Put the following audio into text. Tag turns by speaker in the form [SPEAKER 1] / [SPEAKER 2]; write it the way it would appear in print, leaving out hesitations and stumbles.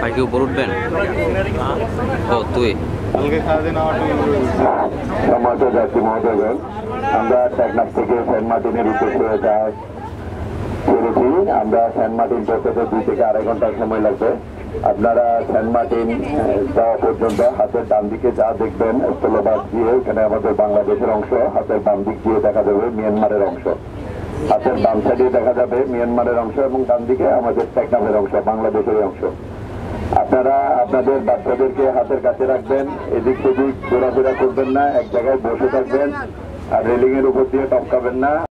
[SPEAKER 1] ভাই কি উপর উঠবেন? ও তুই
[SPEAKER 2] সম্মানিত যাত্রী মহোদয়গণ, আমরা টেকনাফ থেকে সেন্ট মার্টিনের উদ্দেশ্যে ছেড়েছি। আমরা সেন্ট মার্টিন পৌঁছাতে 2 থেকে 2.5 ঘন্টা সময় লাগবে। আপনারা সেন্ট মার্টিন যাওয়া পর্যন্ত হাতের ডান দিকে যা দেখবেন স্থলবাস দিয়ে, এখানে আমাদের বাংলাদেশের অংশ, হাতের বাম দিক দিয়ে দেখা যাবে মিয়ানমারের অংশ, হাতের বাম সাইডে দেখা যাবে মিয়ানমারের অংশ এবং ডান দিকে আমাদের টেকনাফের অংশ, বাংলাদেশের অংশ। আপনারা আপনাদের বাচ্চাদেরকে হাতের কাছে রাখবেন, এদিক সেদিক ঘোরাফেরা করবেন না, এক জায়গায় বসে থাকবেন, আর রেলিং এর উপর দিয়ে টপকাবেন না।